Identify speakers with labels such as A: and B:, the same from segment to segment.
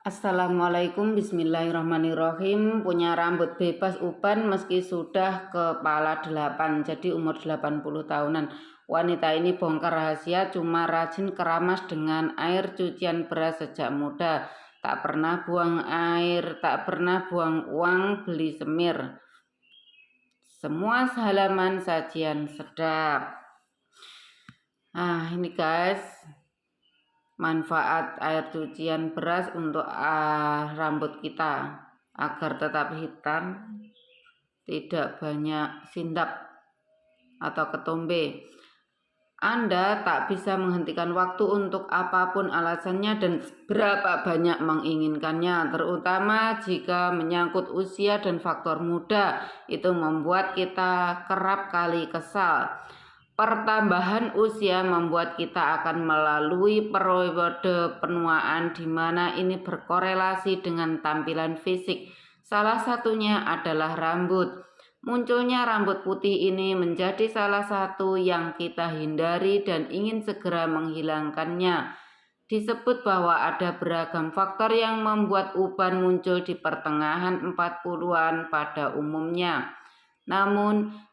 A: Assalamualaikum, bismillahirrahmanirrahim. Punya rambut bebas uban meski sudah kepala 8, jadi umur 80 tahunan. Wanita ini bongkar rahasia cuma rajin keramas dengan air cucian beras sejak muda. Tak pernah buang air, tak pernah buang uang beli semir. Semua halaman sajian sedap. Ini guys, manfaat air cucian beras untuk rambut kita agar tetap hitam, tidak banyak sindap atau ketombe. Anda tak bisa menghentikan waktu untuk apapun alasannya dan berapa banyak menginginkannya, terutama jika menyangkut usia dan faktor muda. Itu membuat kita kerap kali kesal. Pertambahan usia membuat kita akan melalui periode penuaan di mana ini berkorelasi dengan tampilan fisik. Salah satunya adalah rambut. Munculnya rambut putih ini menjadi salah satu yang kita hindari dan ingin segera menghilangkannya. Disebut bahwa ada beragam faktor yang membuat uban muncul di pertengahan 40-an pada umumnya. Namun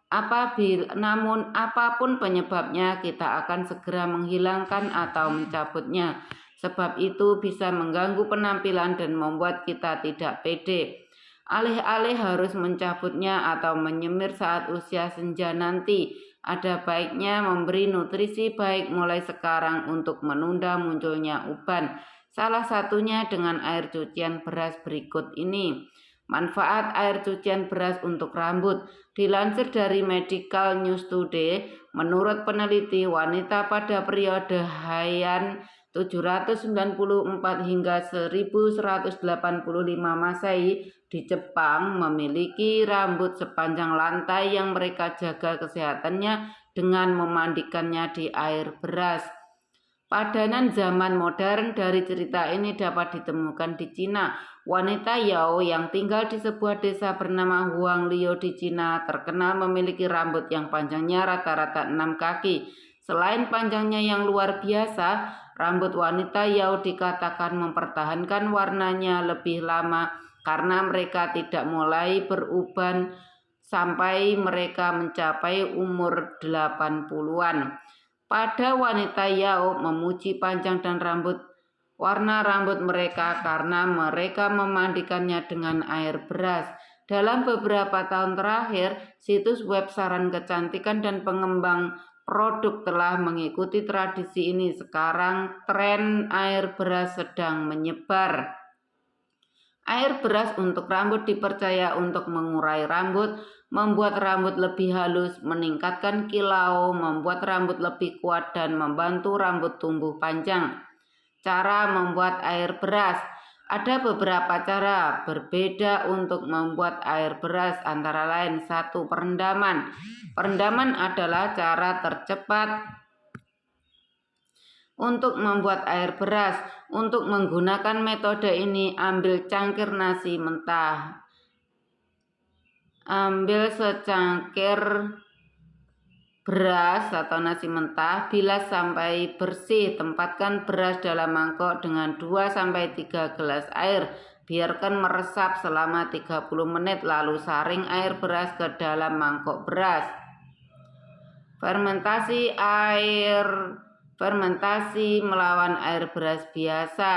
A: apapun penyebabnya, kita akan segera menghilangkan atau mencabutnya. Sebab itu bisa mengganggu penampilan dan membuat kita tidak pede. Alih-alih harus mencabutnya atau menyemir saat usia senja nanti, ada baiknya memberi nutrisi baik mulai sekarang untuk menunda munculnya uban. Salah satunya dengan air cucian beras berikut ini. Manfaat air cucian beras untuk rambut. Dilansir dari Medical News Today, menurut peneliti, wanita pada periode Heian 794 hingga 1185 Masehi di Jepang memiliki rambut sepanjang lantai yang mereka jaga kesehatannya dengan memandikannya di air beras. Padanan zaman modern dari cerita ini dapat ditemukan di Cina. Wanita Yao yang tinggal di sebuah desa bernama Huang Liu di Cina terkenal memiliki rambut yang panjangnya rata-rata 6 kaki. Selain panjangnya yang luar biasa, rambut wanita Yao dikatakan mempertahankan warnanya lebih lama karena mereka tidak mulai beruban sampai mereka mencapai umur 80-an. Pada wanita Yao memuji panjang dan warna rambut mereka karena mereka memandikannya dengan air beras. Dalam beberapa tahun terakhir, situs web saran kecantikan dan pengembang produk telah mengikuti tradisi ini. Sekarang tren air beras sedang menyebar. Air beras untuk rambut dipercaya untuk mengurai rambut, membuat rambut lebih halus, meningkatkan kilau, membuat rambut lebih kuat, dan membantu rambut tumbuh panjang. Cara membuat air beras. Ada beberapa cara berbeda untuk membuat air beras, antara lain 1. Perendaman. Perendaman adalah cara tercepat untuk membuat air beras. Untuk menggunakan metode ini, ambil cangkir nasi mentah. Ambil secangkir beras atau nasi mentah, bilas sampai bersih. Tempatkan beras dalam mangkok dengan 2-3 gelas air. Biarkan meresap selama 30 menit, lalu saring air beras ke dalam mangkok beras. Fermentasi melawan air beras biasa.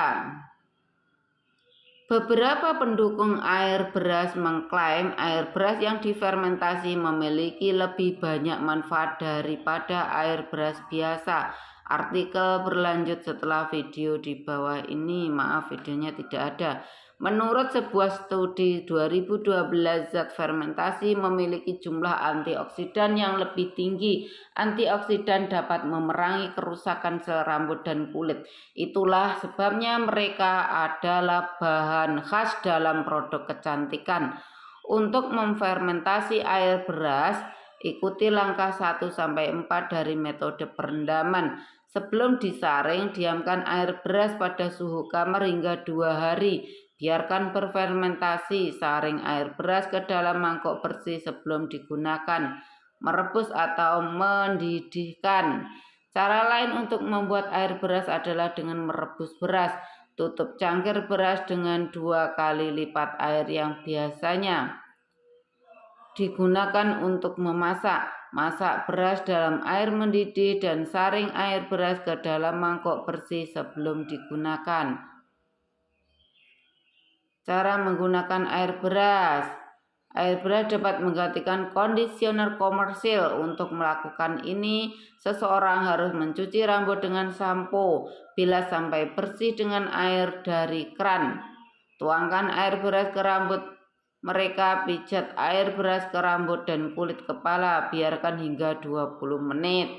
A: Beberapa pendukung air beras mengklaim air beras yang difermentasi memiliki lebih banyak manfaat daripada air beras biasa. Artikel berlanjut setelah video di bawah ini. Maaf, videonya tidak ada. Menurut sebuah studi 2012, zat fermentasi memiliki jumlah antioksidan yang lebih tinggi. Antioksidan dapat memerangi kerusakan sel rambut dan kulit. Itulah sebabnya mereka adalah bahan khas dalam produk kecantikan. Untuk memfermentasi air beras, ikuti langkah 1-4 dari metode perendaman. Sebelum disaring, diamkan air beras pada suhu kamar hingga 2 hari. Biarkan berfermentasi, saring air beras ke dalam mangkok bersih sebelum digunakan. Merebus atau mendidihkan. Cara lain untuk membuat air beras adalah dengan merebus beras. Tutup cangkir beras dengan 2 kali lipat air yang biasanya digunakan untuk memasak. Masak beras dalam air mendidih dan saring air beras ke dalam mangkok bersih sebelum digunakan. Cara menggunakan air beras. Air beras dapat menggantikan kondisioner komersil. Untuk melakukan ini, seseorang harus mencuci rambut dengan sampo, bilas sampai bersih dengan air dari keran. Tuangkan air beras ke rambut mereka, pijat air beras ke rambut dan kulit kepala, biarkan hingga 20 menit.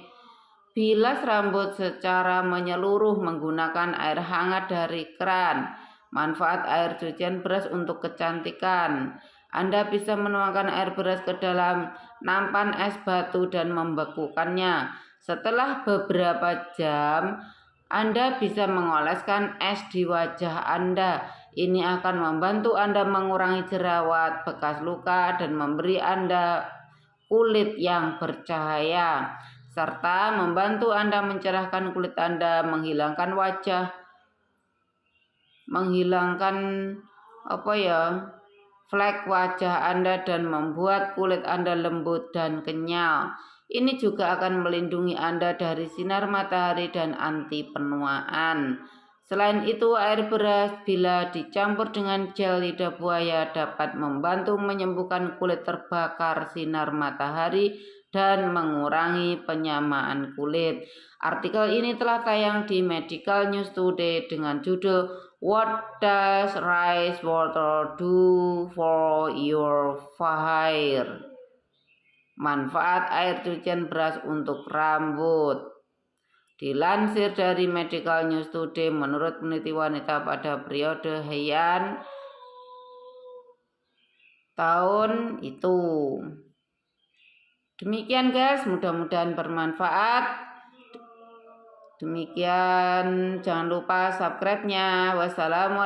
A: Bilas rambut secara menyeluruh menggunakan air hangat dari keran. Manfaat air cucian beras untuk kecantikan. Anda bisa menuangkan air beras ke dalam nampan es batu dan membekukannya. Setelah beberapa jam, Anda bisa mengoleskan es di wajah Anda. Ini akan membantu Anda mengurangi jerawat, bekas luka, dan memberi Anda kulit yang bercahaya, serta membantu Anda mencerahkan kulit Anda, menghilangkan flek wajah Anda, dan membuat kulit Anda lembut dan kenyal. Ini juga akan melindungi Anda dari sinar matahari dan anti penuaan. Selain itu, air beras bila dicampur dengan gel lidah buaya dapat membantu menyembuhkan kulit terbakar sinar matahari dan mengurangi penyamaan kulit. Artikel ini telah tayang di Medical News Today dengan judul What Does Rice Water Do for Your Hair? Manfaat air cucian beras untuk rambut. Dilansir dari Medical News Today, menurut peneliti wanita pada periode Heian tahun itu. Demikian guys, mudah-mudahan bermanfaat. Demikian, jangan lupa subscribe-nya. Wassalamualaikum.